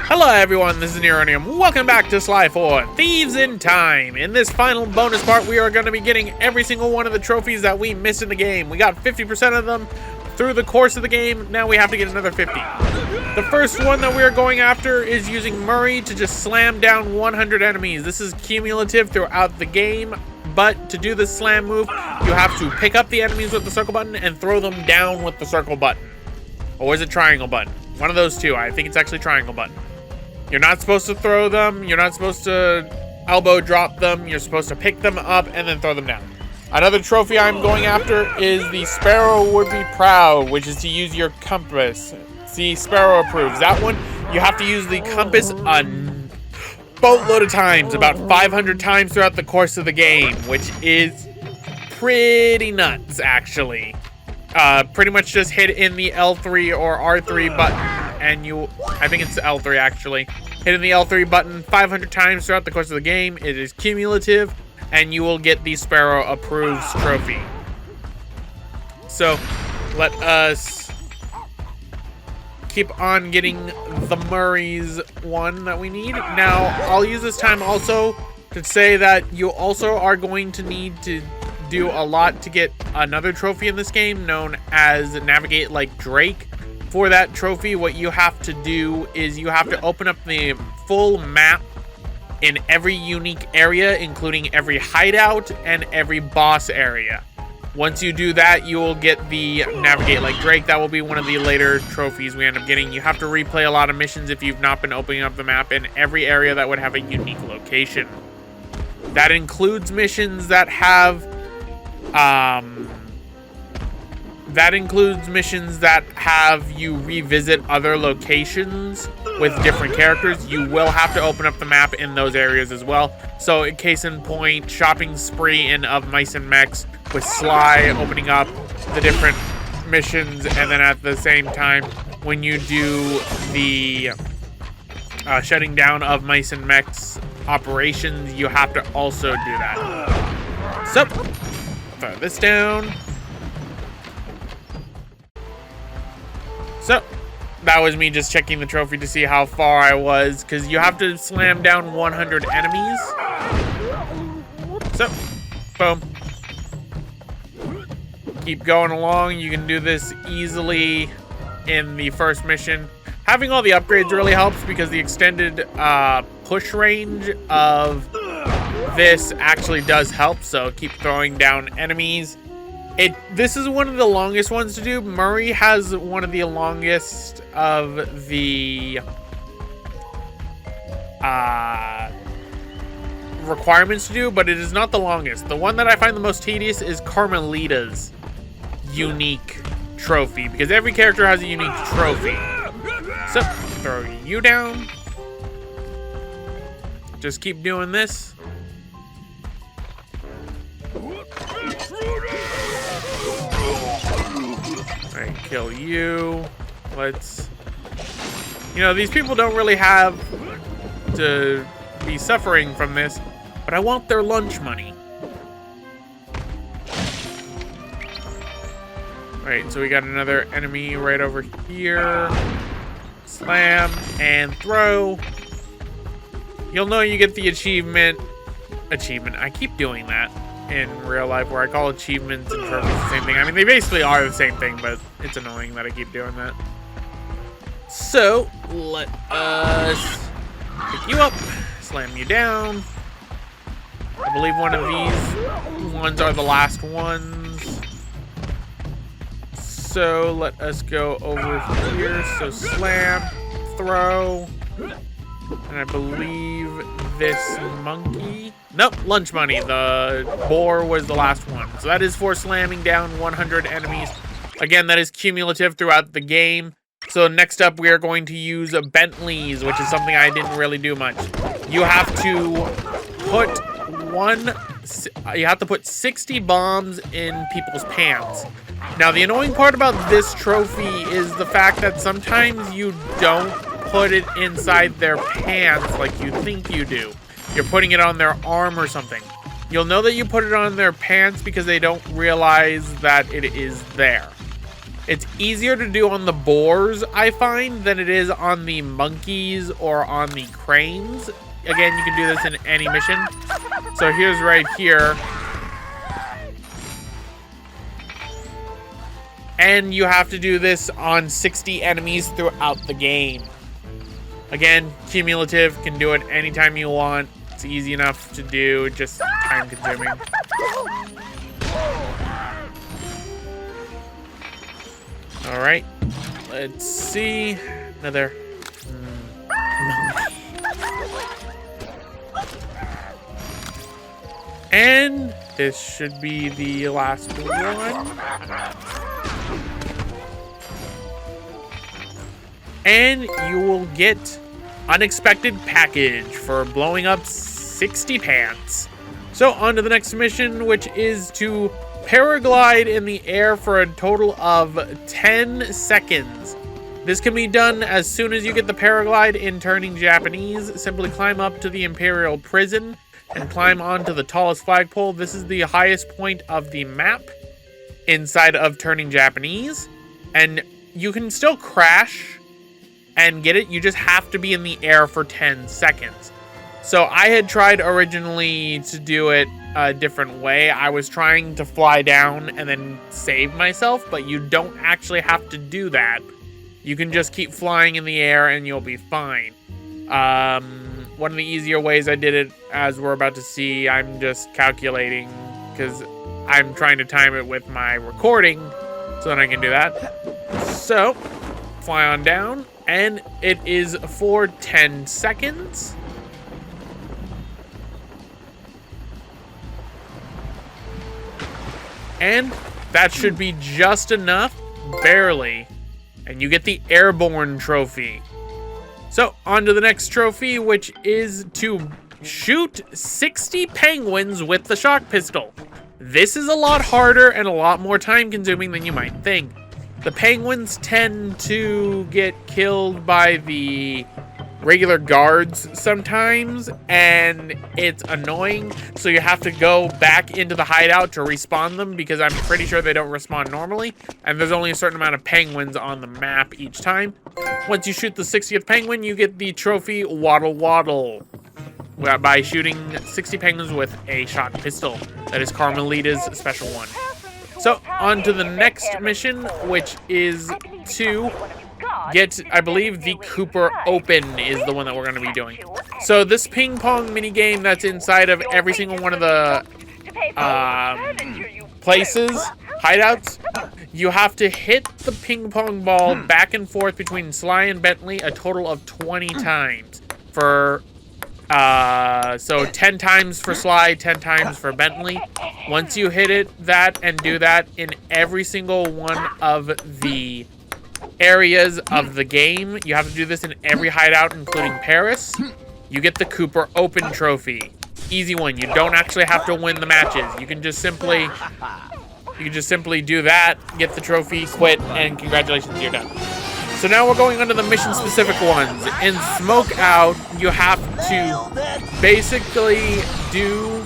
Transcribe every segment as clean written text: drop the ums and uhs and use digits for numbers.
Hello everyone, this is Neronium. Welcome back to Sly for Thieves in Time. In this final bonus part, we are going to be getting every single one of the trophies that we missed in the game. We got 50% of them through the course of the game. Now we have to get another 50. The first one that we are going after is using Murray to just slam down 100 enemies. This is cumulative throughout the game, but to do this slam move, you have to pick up the enemies with the circle button and throw them down with the circle button. Or is it triangle button? One of those two. I think it's actually triangle button. You're not supposed to throw them. You're not supposed to elbow drop them. You're supposed to pick them up and then throw them down. Another trophy I'm going after is the Sparrow Would Be Proud, which is to use your compass. See, Sparrow approves. That one, you have to use the compass a boatload of times, about 500 times throughout the course of the game, which is pretty nuts, actually. Pretty much just hit in the L3 or R3 button. And I think it's L3 actually. Hitting the L3 button 500 times throughout the course of the game. It is cumulative, and you will get the Sparrow Approves trophy. So, let us keep on getting the Murray's one that we need. Now, I'll use this time also to say that you also are going to need to do a lot to get another trophy in this game known as Navigate Like Drake. For that trophy, what you have to do is you have to open up the full map in every unique area, including every hideout and every boss area. Once you do that, you will get the Navigate Like Drake. That will be one of the later trophies we end up getting. You have to replay a lot of missions if you've not been opening up the map in every area that would have a unique location. That includes missions that have you revisit other locations with different characters. You will have to open up the map in those areas as well. So, case in point, shopping spree in Of Mice and Mechs with Sly opening up the different missions, and then at the same time, when you do the shutting down Of Mice and Mechs operations, you have to also do that. So, throw this down. So, that was me just checking the trophy to see how far I was, because you have to slam down 100 enemies. So, boom. Keep going along. You can do this easily in the first mission. Having all the upgrades really helps because the extended push range of this actually does help. So, keep throwing down enemies. This is one of the longest ones to do. Murray has one of the longest of the requirements to do, but it is not the longest. The one that I find the most tedious is Carmelita's unique trophy, because every character has a unique trophy. So, throw you down. Just keep doing this. Alright, kill you. Let's... You know, these people don't really have to be suffering from this, but I want their lunch money. Alright, so we got another enemy right over here. Slam and throw. You'll know you get the achievement. I keep doing that in real life, where I call achievements and trophies the same thing. I mean, they basically are the same thing, but it's annoying that I keep doing that. So, let us pick you up, slam you down. I believe one of these ones are the last ones. So, let us go over here. So, slam, throw, and I believe this monkey... Nope, lunch money. The boar was the last one. So that is for slamming down 100 enemies. Again, that is cumulative throughout the game. So next up, we are going to use Bentley's, which is something I didn't really do much. You have to put 60 bombs in people's pants. Now, the annoying part about this trophy is the fact that sometimes you don't put it inside their pants like you think you do. You're putting it on their arm or something. You'll know that you put it on their pants because they don't realize that it is there. It's easier to do on the boars, I find, than it is on the monkeys or on the cranes. Again, you can do this in any mission. So here's right here. And you have to do this on 60 enemies throughout the game. Again, cumulative, can do it anytime you want. It's easy enough to do, just time consuming. All right, let's see. Another. And this should be the last one. And you will get unexpected package for blowing up 60 pants. So on to the next mission, which is to paraglide in the air for a total of 10 seconds. This can be done as soon as you get the paraglide in Turning Japanese. Simply climb up to the Imperial Prison and climb onto the tallest flagpole. This is the highest point of the map inside of Turning Japanese. And you can still crash and get it. You just have to be in the air for 10 seconds. So I had tried originally to do it a different way. I was trying to fly down and then save myself, but you don't actually have to do that. You can just keep flying in the air and you'll be fine. One of the easier ways I did it, as we're about to see, I'm just calculating because I'm trying to time it with my recording so that I can do that. So, fly on down, and it is for 10 seconds. And that should be just enough, barely. And you get the airborne trophy. So, on to the next trophy, which is to shoot 60 penguins with the shock pistol. This is a lot harder and a lot more time consuming than you might think. The penguins tend to get killed by the regular guards sometimes, and it's annoying, so you have to go back into the hideout to respawn them, because I'm pretty sure they don't respawn normally, and there's only a certain amount of penguins on the map each time. Once you shoot the 60th penguin, you get the trophy Waddle Waddle by shooting 60 penguins with a shock pistol. That is Carmelita's special one. So, on to the next mission, which is to get, I believe, the Kupar Open is the one that we're going to be doing. So this ping pong mini game that's inside of every single one of the places, hideouts, you have to hit the ping pong ball back and forth between Sly and Bentley a total of 20 times. So 10 times for Sly, 10 times for Bentley. Once you hit it, that and do that in every single one of the areas of the game. You have to do this in every hideout, including Paris. You get the Kupar Open trophy. Easy one. You don't actually have to win the matches. You can just simply do that, get the trophy, quit, and congratulations, you're done. So now we're going on to the mission-specific ones. In Smoke Out, you have to basically do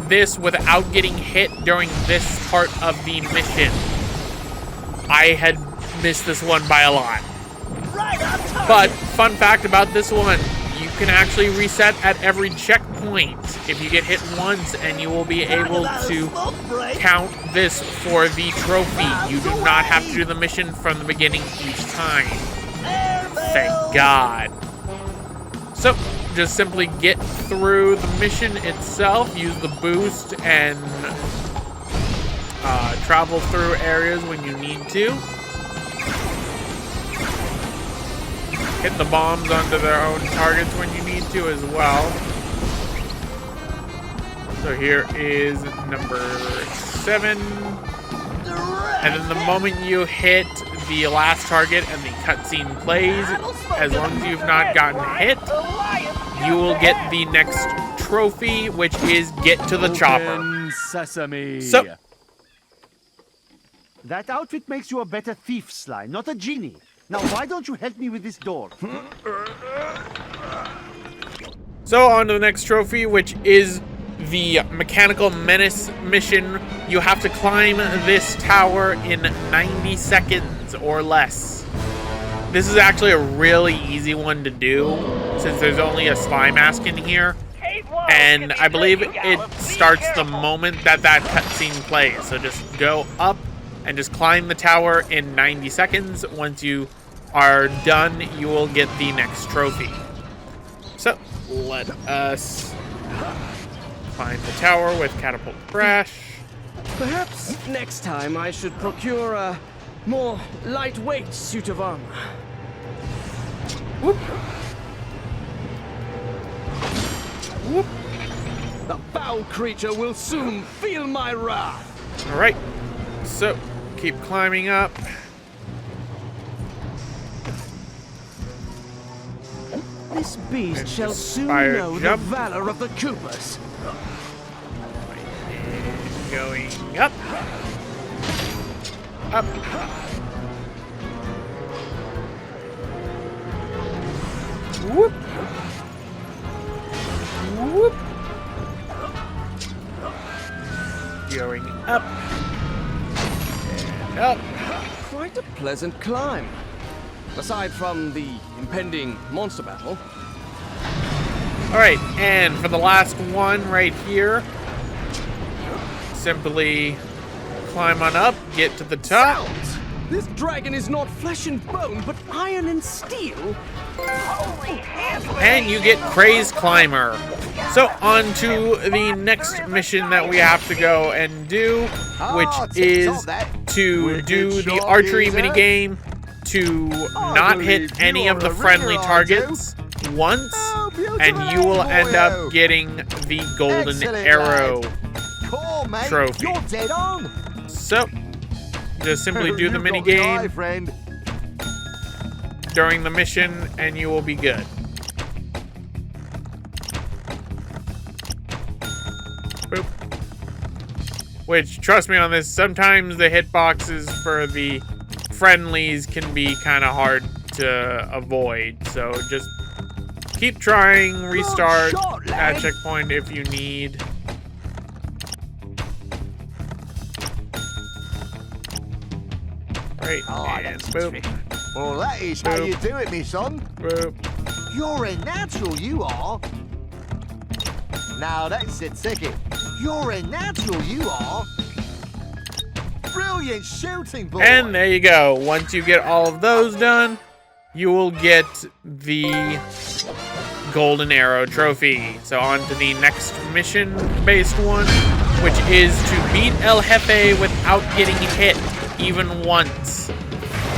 this without getting hit during this part of the mission. I had missed this one by a lot. But, fun fact about this one, you can actually reset at every checkpoint if you get hit once, and you will be able to count this for the trophy. You do not have to do the mission from the beginning each time. Thank God. So, just simply get through the mission itself, use the boost, and travel through areas when you need to. Hit the bombs onto their own targets when you need to as well. So here is number 7. And then the moment you hit the last target and the cutscene plays, as long as you've not gotten hit, you will get the next trophy, which is get to the chopper. Sesame. So, that outfit makes you a better thief, Sly, not a genie. Now, why don't you help me with this door? So on to the next trophy, which is the Mechanical Menace mission. You have to climb this tower in 90 seconds. seconds or less. This is actually a really easy one to do since there's only a slime mask in here. And I believe it starts the moment that cutscene plays. So just go up and just climb the tower in 90 seconds. Once you are done, you will get the next trophy. So let us climb the tower with catapult crash. Perhaps next time I should procure a more lightweight suit of armor. Whoop. Whoop. The foul creature will soon feel my wrath. All right, so keep climbing up. This beast shall soon Fire know jump. the valor of the Kupars. And going up. Up. Whoop. Whoop. Going up. And up. Quite a pleasant climb. Aside from the impending monster battle. Alright, and for the last one right here, simply climb on up, get to the top. Sounds! This dragon is not flesh and bone, but iron and steel. And you get Crazed Climber. So on to the next mission that we have to go and do, which is to do the archery minigame to not hit any of the friendly targets once, and you will end up getting the golden arrow trophy. So just simply do the minigame during the mission and you will be good. Boop. Which, trust me on this, sometimes the hitboxes for the friendlies can be kind of hard to avoid. So just keep trying, restart at checkpoint if you need. Right, and boop. Well, that is how you do it, me son. Boop. You're a natural, you are. Now that's a ticket. You're a natural, you are. Brilliant shooting, boy. And there you go. Once you get all of those done, you will get the golden arrow trophy. So on to the next mission-based one, which is to beat El Jefe without getting hit even once.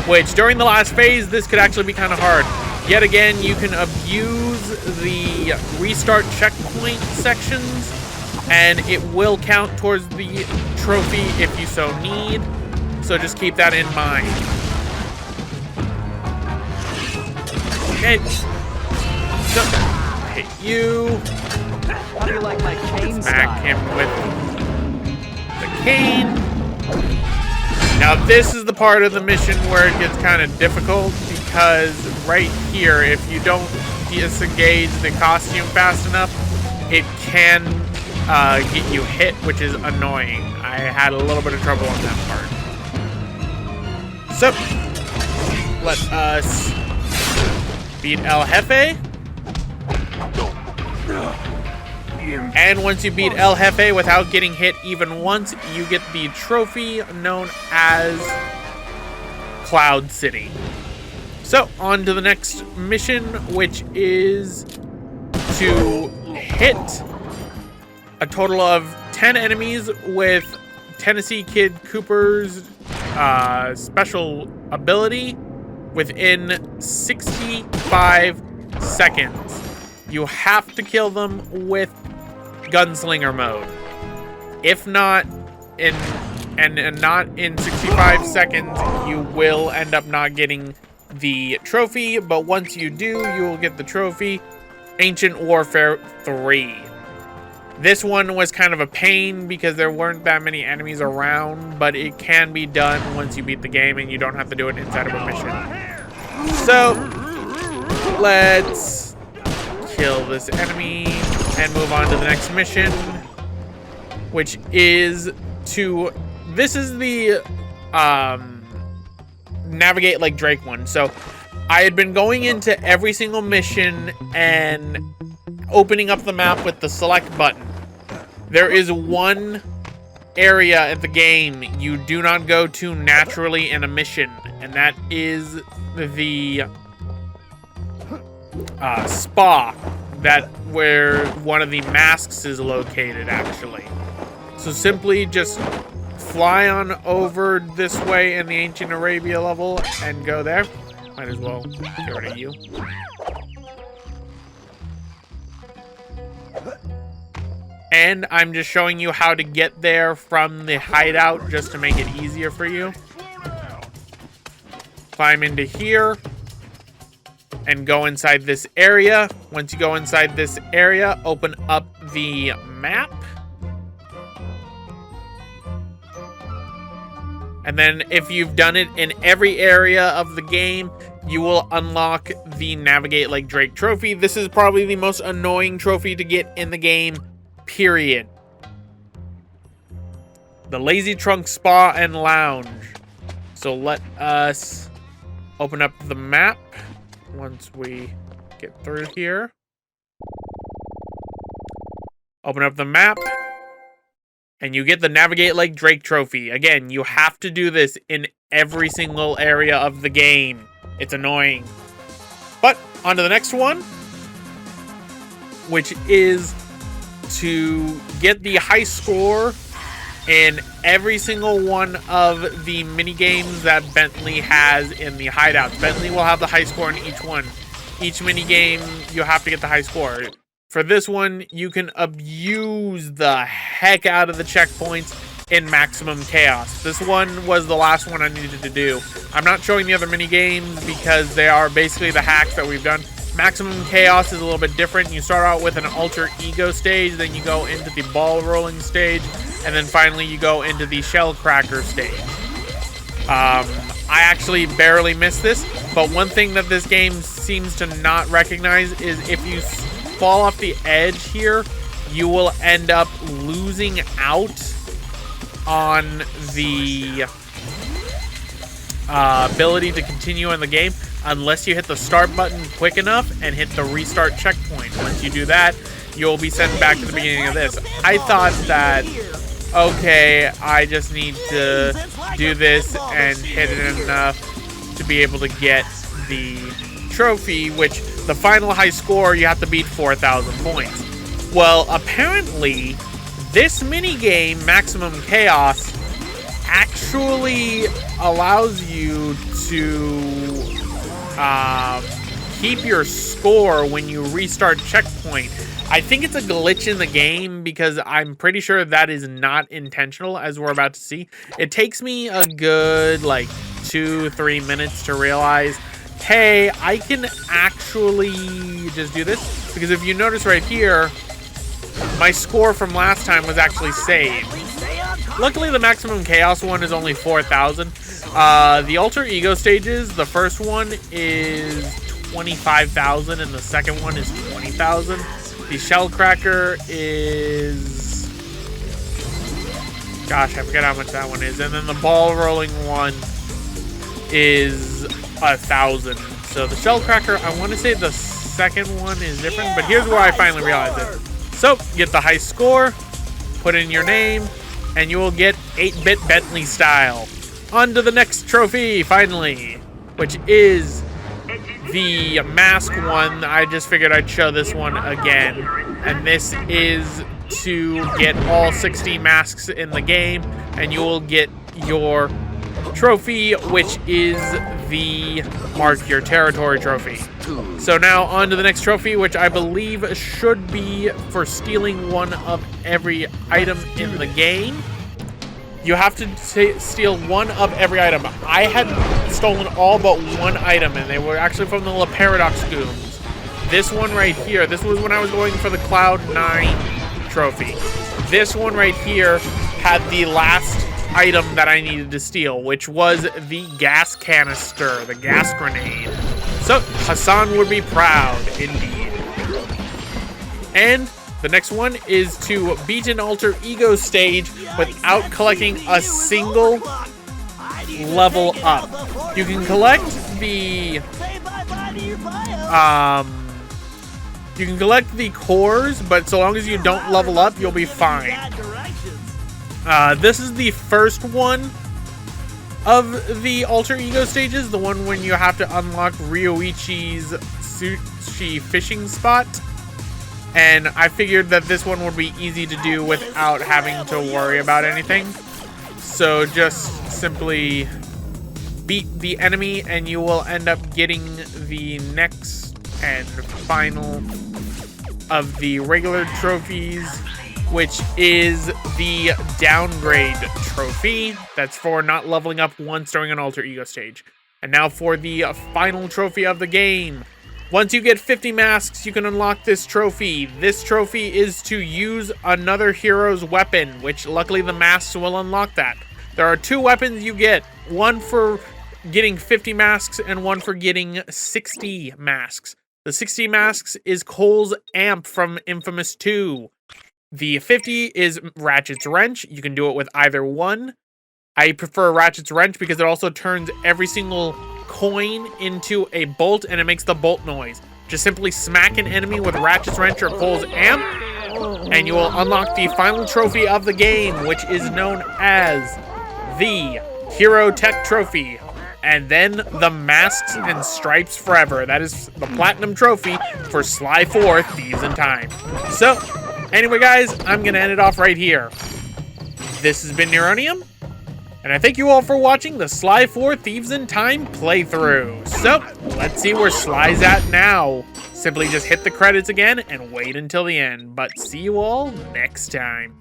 Which, during the last phase, this could actually be kind of hard. Yet again, you can abuse the restart checkpoint sections, and it will count towards the trophy if you so need. So just keep that in mind. Okay. So, hit you. How do you like my cane Smack style? him with the cane. Now this is the part of the mission where it gets kind of difficult, because right here, if you don't disengage the costume fast enough, it can get you hit, which is annoying. I had a little bit of trouble on that part. So, let us beat El Jefe. And once you beat El Jefe without getting hit even once, you get the trophy known as Cloud City. So, on to the next mission, which is to hit a total of 10 enemies with Tennessee Kid Cooper's special ability within 65 seconds. You have to kill them with Gunslinger mode. If not, not in 65 seconds, you will end up not getting the trophy. But once you do, you will get the trophy, Ancient Warfare 3. This one was kind of a pain because there weren't that many enemies around, but it can be done once you beat the game and you don't have to do it inside of a mission. So, let's kill this enemy and move on to the next mission, which is to, this is the Navigate Like Drake one. So I had been going into every single mission and opening up the map with the select button. There is one area at the game you do not go to naturally in a mission, and that is the spa, that where one of the masks is located, actually. So simply just fly on over this way in the Ancient Arabia level and go there. Might as well get rid of you. And I'm just showing you how to get there from the hideout just to make it easier for you. Climb into here and go inside this area. Once you go inside this area, open up the map. And then if you've done it in every area of the game, you will unlock the Navigate Like Drake trophy. This is probably the most annoying trophy to get in the game, period. The Lazy Trunk Spa and Lounge. So let us open up the map once we get through here. Open up the map. And you get the Navigate Like Drake trophy. Again, you have to do this in every single area of the game. It's annoying. But on to the next one, which is to get the high score in every single one of the mini games that Bentley has in the hideouts. Bentley will have the high score in each one. Each mini game, you have to get the high score. For this one, you can abuse the heck out of the checkpoints in Maximum Chaos. This one was the last one I needed to do. I'm not showing the other mini games because they are basically the hacks that we've done. Maximum Chaos is a little bit different. You start out with an alter ego stage, then you go into the ball rolling stage, and then finally you go into the shell cracker stage. I actually barely missed this, but one thing that this game seems to not recognize is if you fall off the edge here, you will end up losing out on the ability to continue in the game unless you hit the start button quick enough and hit the restart checkpoint. Once you do that, you'll be sent back to the beginning of this. I thought that, okay, I just need to do this and hit it enough to be able to get the trophy, which the final high score, you have to beat 4,000 points. Well, apparently, this mini game, Maximum Chaos, actually allows you to keep your score when you restart checkpoint. I think it's a glitch in the game because I'm pretty sure that is not intentional, as we're about to see. It takes me a good, like, 2-3 minutes to realize, hey, I can actually just do this. Because if you notice right here, my score from last time was actually saved. Luckily, the Maximum Chaos one is only 4,000. The Alter Ego stages, the first one is 25,000 and the second one is 20,000. The Shell Cracker is... gosh, I forget how much that one is. And then the Ball Rolling one is 1,000. So the Shell Cracker, I want to say the second one is different, but here's where I finally realized it. So, get the high score, put in your name, and you will get 8-bit Bentley style. On to the next trophy, finally, which is the mask one. I just figured I'd show this one again. And this is to get all 60 masks in the game, and you will get your trophy, which is the Mark Your Territory trophy. So now on to the next trophy, which I believe should be for stealing one of every item in the game. You have to steal one of every item. I had stolen all but one item, and they were actually from the La Paradox Gooms. This one right here, this was when I was going for the Cloud 9 trophy. This one right here had the last item that I needed to steal, which was the gas canister, the gas grenade. So, Hassan would be proud, indeed. And the next one is to beat an alter ego stage without collecting a single level up. You can collect the you can collect the cores, but so long as you don't level up, you'll be fine. This is the first one of the alter ego stages, the one when you have to unlock Ryoichi's sushi fishing spot. And I figured that this one would be easy to do without having to worry about anything. So just simply beat the enemy and you will end up getting the next and final of the regular trophies, which is the downgrade trophy. That's for not leveling up once during an alter ego stage. And now for the final trophy of the game. Once you get 50 masks, you can unlock this trophy. This trophy is to use another hero's weapon, which luckily the masks will unlock that. There are 2 weapons you get, one for getting 50 masks and one for getting 60 masks. The 60 masks is Cole's amp from Infamous 2. The 50 is Ratchet's wrench. You can do it with either one. I prefer Ratchet's wrench because it also turns every single coin into a bolt and it makes the bolt noise. Just simply smack an enemy with Ratchet's wrench or Cole's amp and you will unlock the final trophy of the game, which is known as the Hero Tech Trophy. And then the Masks and Stripes Forever. That is the Platinum Trophy for Sly 4 Thieves in Time. So, anyway guys, I'm going to end it off right here. This has been Neronium, and I thank you all for watching the Sly 4 Thieves in Time playthrough. So, let's see where Sly's at now. Simply just hit the credits again and wait until the end. But see you all next time.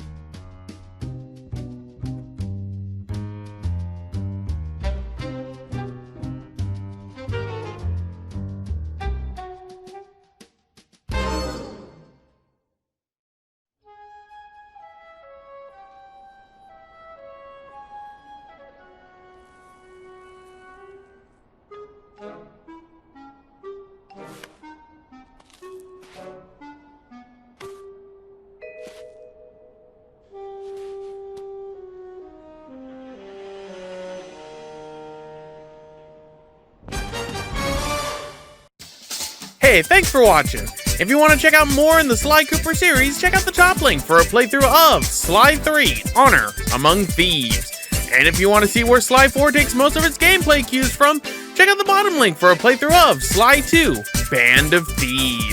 Hey, thanks for watching. If you want to check out more in the Sly Cooper series, check out the top link for a playthrough of Sly 3, Honor Among Thieves. And if you want to see where Sly 4 takes most of its gameplay cues from, check out the bottom link for a playthrough of Sly 2, Band of Thieves.